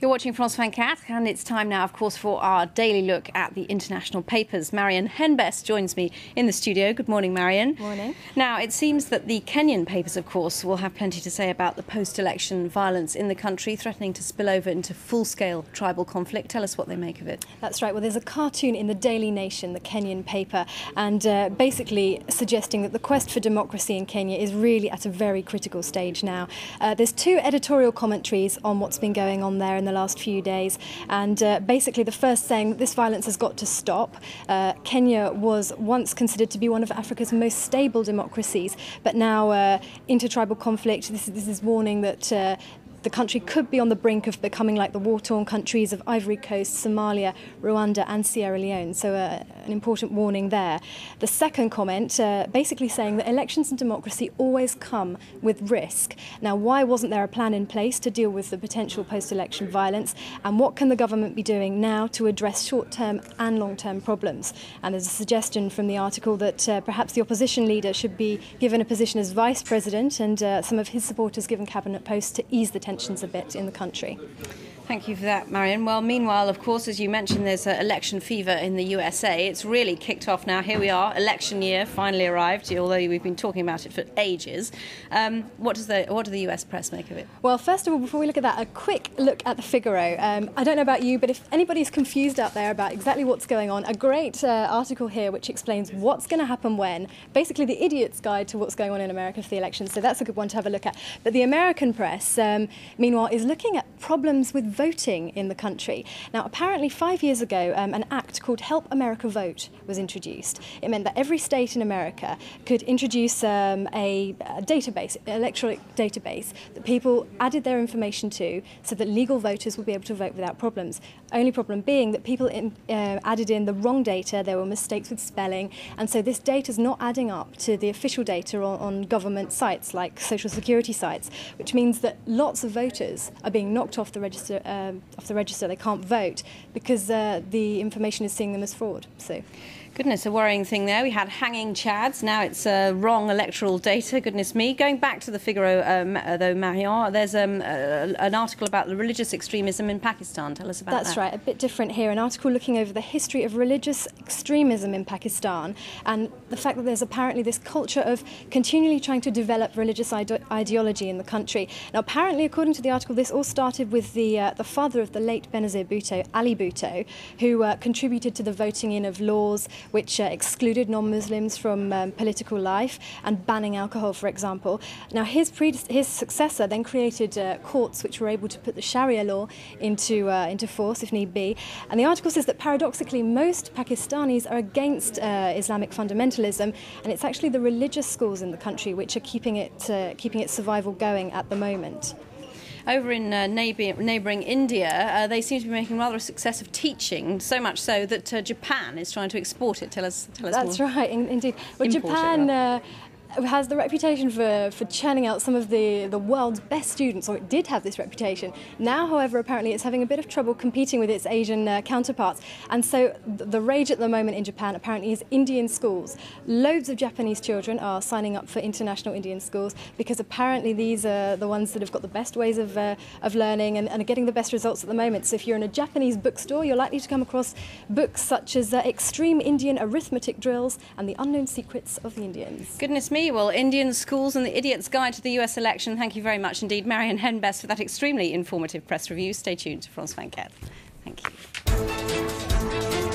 You're watching France24, and it's time now, of course, for our daily look at the international papers. Marion Henbest joins me in the studio. Good morning, Marion. Morning. Now, it seems that the Kenyan papers, of course, will have plenty to say about the post-election violence in the country, threatening to spill over into full-scale tribal conflict. Tell us what they make of it. That's right. Well, there's a cartoon in the Daily Nation, the Kenyan paper, and basically suggesting that the quest for democracy in Kenya is really at a very critical stage now. There's two editorial commentaries on what's been going on there in the last few days, and basically the first saying that this violence has got to stop. Kenya was once considered to be one of Africa's most stable democracies, but now intertribal conflict, this is warning that the country could be on the brink of becoming like the war-torn countries of Ivory Coast, Somalia, Rwanda and Sierra Leone. So an important warning there. The second comment basically saying that elections and democracy always come with risk. Now, why wasn't there a plan in place to deal with the potential post-election violence? And what can the government be doing now to address short-term and long-term problems? And there's a suggestion from the article that perhaps the opposition leader should be given a position as vice president and some of his supporters given cabinet posts to ease the tensions a bit in the country. Thank you for that, Marion. Well, meanwhile, of course, as you mentioned, there's election fever in the USA. It's really kicked off now. Here we are, election year finally arrived, although we've been talking about it for ages. What do the US press make of it? Well, first of all, before we look at that, a quick look at the Figaro. I don't know about you, but if anybody's confused out there about exactly what's going on, a great article here which explains what's going to happen when, basically the idiot's guide to what's going on in America for the election. So that's a good one to have a look at. But the American press, meanwhile, is looking at problems with voting in the country. Now, apparently 5 years ago, an act called Help America Vote was introduced. It meant that every state in America could introduce a database, electronic database, that people added their information to so that legal voters would be able to vote without problems. Only problem being that people added in the wrong data, there were mistakes with spelling, and so this data is not adding up to the official data on government sites like social security sites, which means that lots of voters are being knocked off the register. They can't vote because the information is seeing them as fraud. So. Goodness, a worrying thing there. We had hanging chads. Now it's wrong electoral data. Goodness me. Going back to the Figaro, though, Marion, there's an article about the religious extremism in Pakistan. Tell us about that. That's right. A bit different here. An article looking over the history of religious extremism in Pakistan and the fact that there's apparently this culture of continually trying to develop religious ideology in the country. Now, apparently, according to the article, this all started with the father of the late Benazir Bhutto, Ali Bhutto, who contributed to the voting in of laws which excluded non-Muslims from political life and banning alcohol, for example. Now, his successor then created courts which were able to put the Sharia law into force if need be. And the article says that paradoxically, most Pakistanis are against Islamic fundamentalism, and it's actually the religious schools in the country which are keeping its survival going at the moment. Over in neighbouring India, they seem to be making rather a success of teaching, so much so that Japan is trying to export it. Tell us more. That's right, indeed. Well, Japan has the reputation for churning out some of the world's best students, or it did have this reputation. Now, however, apparently it's having a bit of trouble competing with its Asian counterparts. And so the rage at the moment in Japan apparently is Indian schools. Loads of Japanese children are signing up for international Indian schools because apparently these are the ones that have got the best ways of learning and are getting the best results at the moment. So if you're in a Japanese bookstore, you're likely to come across books such as Extreme Indian Arithmetic Drills and The Unknown Secrets of the Indians. Goodness me. Well, Indian schools and the idiot's guide to the US election. Thank you very much indeed, Marion Henbest, for that extremely informative press review. Stay tuned to France24. Thank you.